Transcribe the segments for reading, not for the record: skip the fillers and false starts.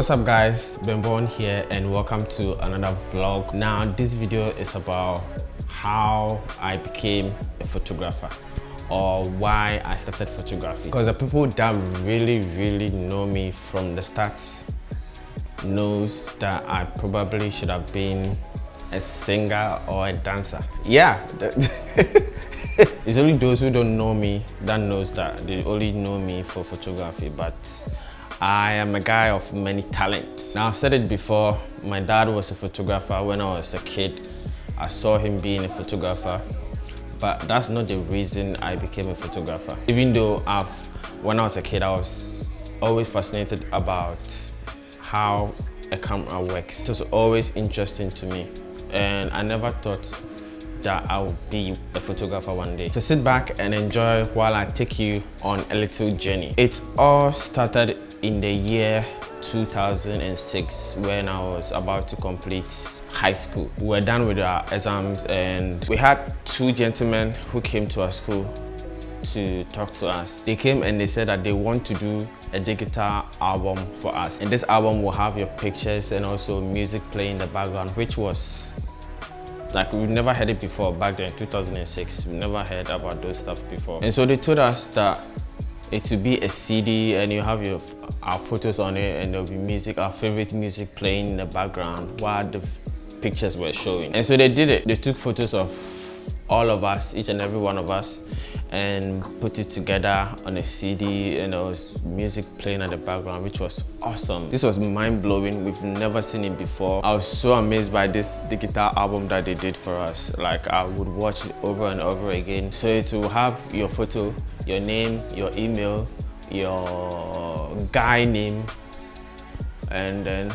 What's up guys, Ben here and welcome to another vlog. Now this video is about how I became a photographer or why I started photography, because the people that really know me from the start knows that I probably should have been a singer or a dancer. Yeah. It's only those who don't know me that knows that they only know me for photography, but I am a guy of many talents. Now I've said it before, my dad was a photographer when I was a kid. I saw him being a photographer, but that's not the reason I became a photographer. Even though when I was a kid, I was always fascinated about how a camera works. It was always interesting to me, and I never thought that I would be a photographer one day. So sit back and enjoy while I take you on a little journey. It all started in the year 2006 when I was about to complete high school. We were done with our exams and we had two gentlemen who came to our school to talk to us. They came and they said that they want to do a digital album for us. And this album will have your pictures and also music playing in the background, which was like, we never heard it before back then, 2006. We never heard about those stuff before. And so they told us that it would be a CD and you have our photos on it and there'll be music, our favorite music playing in the background while the pictures were showing. And so they did it. They took photos of all of us, each and every one of us, and put it together on a CD, and there was music playing at the background, which was awesome. This was mind-blowing. We've never seen it before. I was so amazed by this digital album that they did for us. Like, I would watch it over and over again. So it will have your photo, your name, your email, your guy name, and then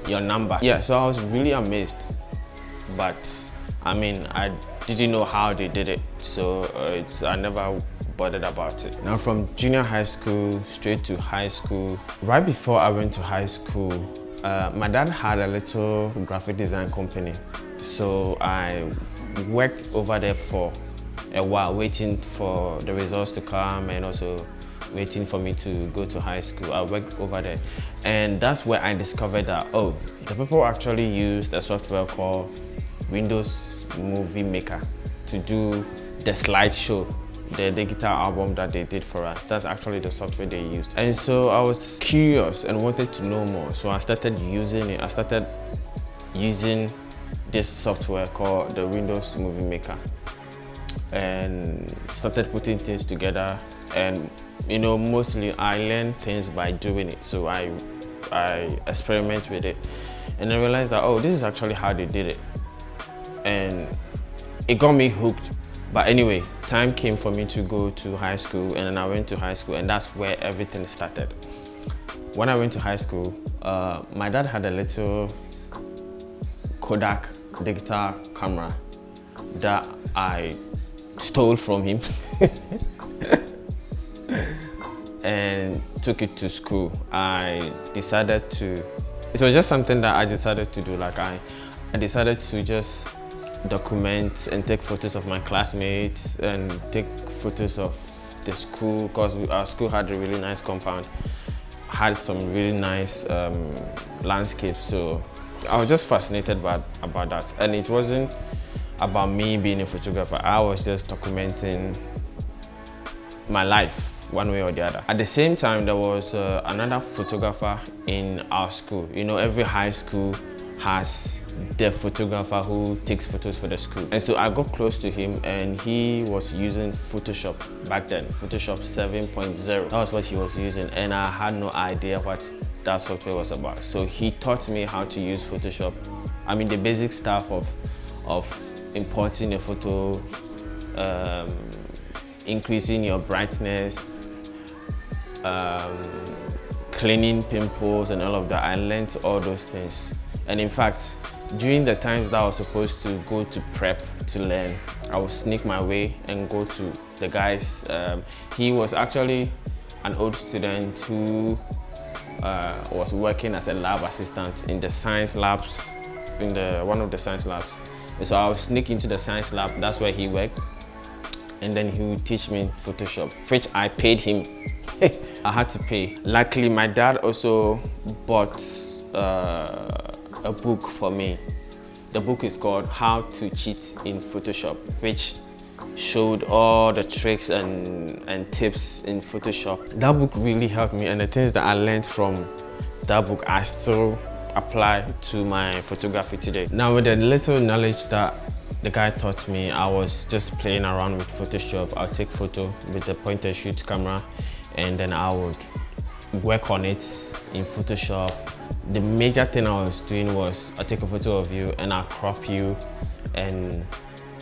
your number. Yeah, so I was really amazed, but I mean, I didn't know how they did it, so I never bothered about it. Now from junior high school straight to high school, right before I went to high school, my dad had a little graphic design company. So I worked over there for a while, waiting for the results to come and also waiting for me to go to high school. I worked over there, and that's where I discovered that, oh, the people actually used a software called Windows Movie Maker to do the slideshow, the digital album that they did for us. That's actually the software they used. And so I was curious and wanted to know more. So I started using it. I started using this software called the Windows Movie Maker and started putting things together. And you know, mostly I learned things by doing it. So I experiment with it, and I realized that, oh, this is actually how they did it. And it got me hooked. But anyway, time came for me to go to high school, and then I went to high school, and that's where everything started. When I went to high school, my dad had a little Kodak digital camera that I stole from him and took it to school. I decided to, it was just something that I decided to do. Like I decided to just document and take photos of my classmates and take photos of the school, because our school had a really nice compound, had some really nice landscapes. So I was just fascinated about that, and it wasn't about me being a photographer. I was just documenting my life one way or the other. At the same time, there was another photographer in our school. You know, every high school has the photographer who takes photos for the school. And so I got close to him, and he was using Photoshop back then, Photoshop 7.0. That was what he was using, and I had no idea what that software was about. So he taught me how to use Photoshop. I mean, the basic stuff of importing a photo, increasing your brightness, cleaning pimples and all of that. I learned all those things. And in fact, during the times that I was supposed to go to prep to learn, I would sneak my way and go to the guy's. He was actually an old student who was working as a lab assistant in the science labs, in one of the science labs. And so I would sneak into the science lab. That's where he worked. and then he would teach me Photoshop, which I paid him. I had to pay. Luckily, my dad also bought a book for me. The book is called How to Cheat in Photoshop, which showed all the tricks and tips in Photoshop. That book really helped me, and the things that I learned from that book I still apply to my photography today. Now, with the little knowledge that the guy taught me, I was just playing around with Photoshop. I'll take photo with the point and shoot camera, and then I would work on it in Photoshop. The major thing I was doing was I take a photo of you and I crop you and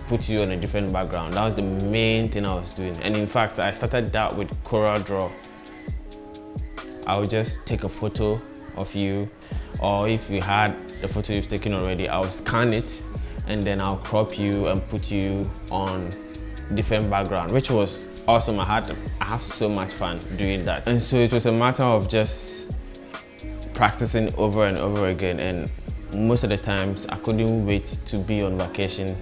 put you on a different background. That was the main thing I was doing. And in fact, I started that with CorelDRAW. I would just take a photo of you, or if you had the photo you've taken already, I'll scan it and then I'll crop you and put you on different background, which was awesome. I have so much fun doing that. And so it was a matter of just practicing over and over again, and most of the times I couldn't wait to be on vacation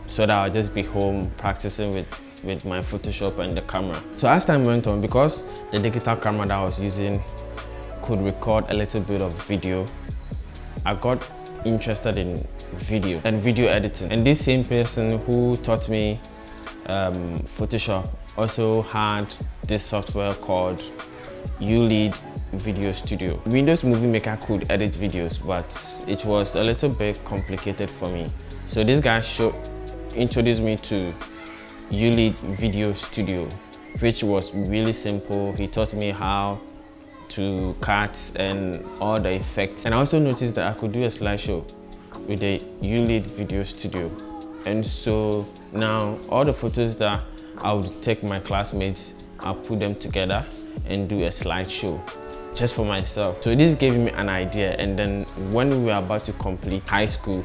so that I'll just be home practicing with my Photoshop and the camera. So as time went on, because the digital camera that I was using could record a little bit of video, I got interested in video and video editing. And this same person who taught me Photoshop also had this software called ULEAD Video Studio. Windows Movie Maker could edit videos, but it was a little bit complicated for me. So this guy introduced me to ULEAD Video Studio, which was really simple. He taught me how to cut and all the effects. And I also noticed that I could do a slideshow with the ULEAD Video Studio. And so now all the photos that I would take my classmates, I'll put them together and do a slideshow just for myself. So this gave me an idea, and then when we were about to complete high school,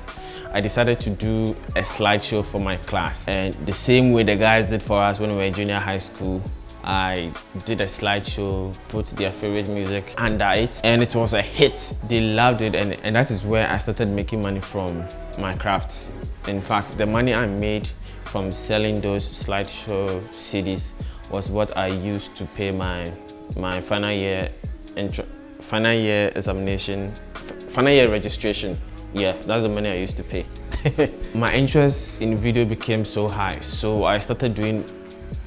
I decided to do a slideshow for my class. And the same way the guys did for us when we were in junior high school, I did a slideshow, put their favorite music under it, and it was a hit. They loved it, and that is where I started making money from my craft. In fact, the money I made from selling those slideshow CDs was what I used to pay my final year examination, final year registration. Yeah, that's the money I used to pay. My interest in video became so high, so I started doing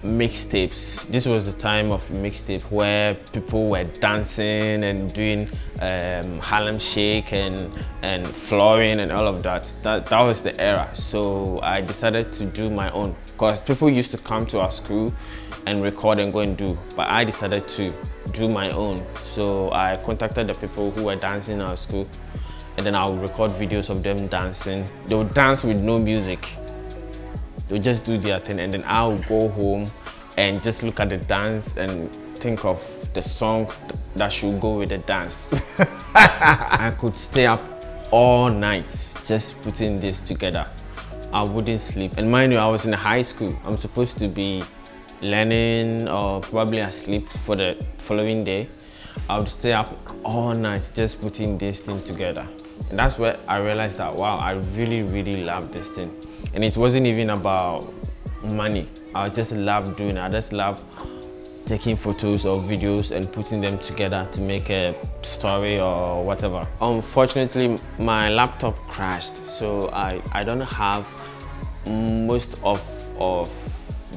mixtapes. This was the time of mixtape where people were dancing and doing Harlem Shake and flooring and all of that. That was the era. So I decided to do my own, because people used to come to our school and record and go and do, but I decided to do my own. So I contacted the people who were dancing in our school, and then I would record videos of them dancing. They would dance with no music. They would just do their thing, and then I would go home and just look at the dance and think of the song that should go with the dance. I could stay up all night just putting this together. I wouldn't sleep. And mind you, I was in high school. I'm supposed to be learning or probably asleep for the following day. I would stay up all night just putting this thing together. And that's where I realized that, wow, I really, really love this thing. And it wasn't even about money. I just love doing it. I just love taking photos or videos and putting them together to make a story or whatever. Unfortunately, my laptop crashed, so I don't have most of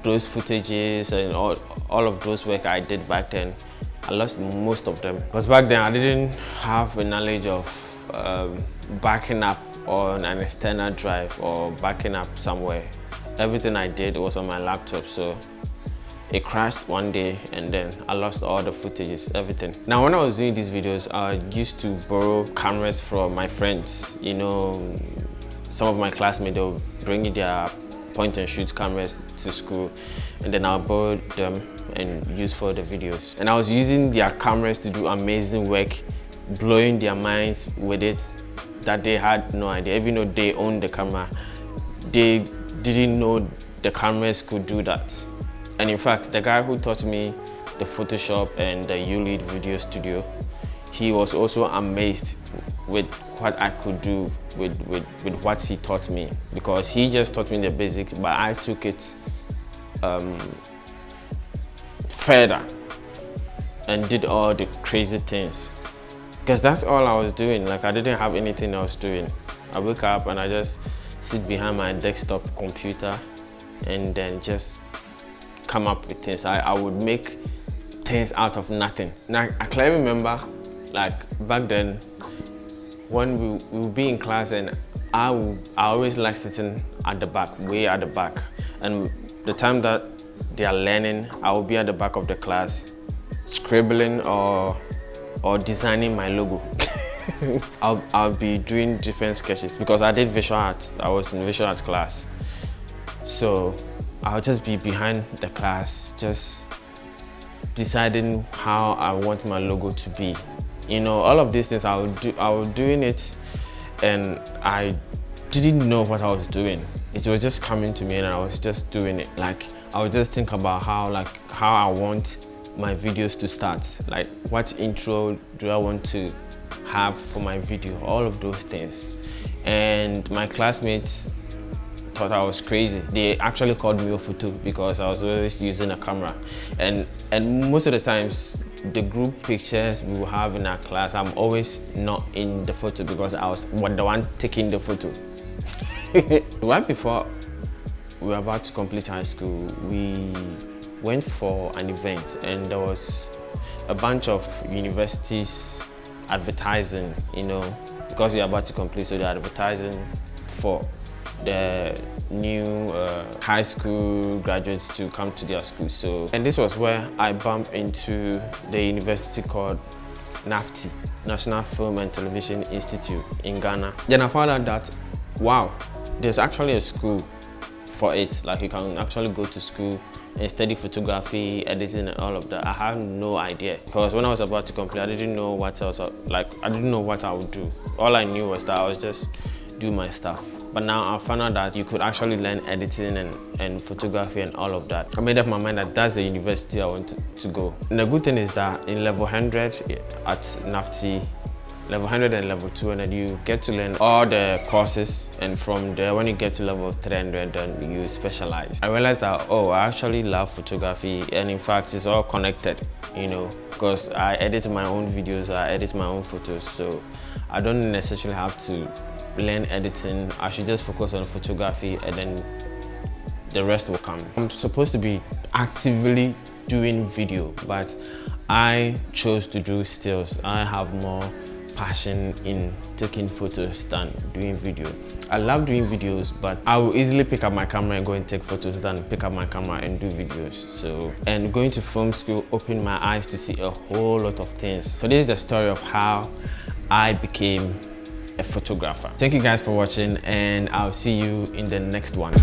those footages and all of those work I did back then. I lost most of them, because back then I didn't have a knowledge of backing up on an external drive or backing up somewhere. Everything I did was on my laptop, so it crashed one day and then I lost all the footages, everything. Now, when I was doing these videos, I used to borrow cameras from my friends. You know, some of my classmates, they'll bring their point and shoot cameras to school, and then I'll borrow them and use for the videos. And I was using their cameras to do amazing work, blowing their minds with it, that they had no idea. Even though they owned the camera, they didn't know the cameras could do that. And in fact, the guy who taught me the Photoshop and the ULEAD Video Studio, he was also amazed with what I could do with what he taught me, because he just taught me the basics, but I took it further and did all the crazy things, because that's all I was doing. Like, I didn't have anything else doing. I wake up and I just sit behind my desktop computer and then just come up with things. I would make things out of nothing. Now, I clearly remember, like, back then when we would be in class, and I always like sitting at the back, way at the back, and the time that they are learning, I will be at the back of the class scribbling or designing my logo. I'll be doing different sketches because I did visual art. I was in visual art class. So I'll just be behind the class, just deciding how I want my logo to be. You know, all of these things I was doing it, and I didn't know what I was doing. It was just coming to me and I was just doing it. Like, I would just think about how I want my videos to start. Like, what intro do I want to have for my video? All of those things. And my classmates thought I was crazy. They actually called me a photo because I was always using a camera. And most of the times, the group pictures we will have in our class, I'm always not in the photo because I was the one taking the photo. Right before we were about to complete high school, we went for an event, and there was a bunch of universities advertising, you know, because we are about to complete, so they're advertising for the new high school graduates to come to their school. So, and this was where I bumped into the university called NAFTI, National Film and Television Institute in Ghana. Then I found out that, wow, there's actually a school for it. Like, you can actually go to school and study photography, editing, and all of that. I had no idea, because when I was about to complete, I didn't know what else, like, I didn't know what I would do. All I knew was that I was just do my stuff. But now I found out that you could actually learn editing and photography and all of that. I made up my mind that that's the university I want to go. And the good thing is that in level 100 at NAFTI, level 100 and level 200, you get to learn all the courses, and from there, when you get to level 300, then you specialize. I realized that, oh, I actually love photography, and in fact, it's all connected, you know, because I edit my own videos, I edit my own photos, so I don't necessarily have to learn editing. I should just focus on photography, and then the rest will come. I'm supposed to be actively doing video, but I chose to do stills. I have more passion in taking photos than doing video. I love doing videos, but I will easily pick up my camera and go and take photos than pick up my camera and do videos. So, and going to film school opened my eyes to see a whole lot of things. So this is the story of how I became a photographer. Thank you guys for watching, and I'll see you in the next one.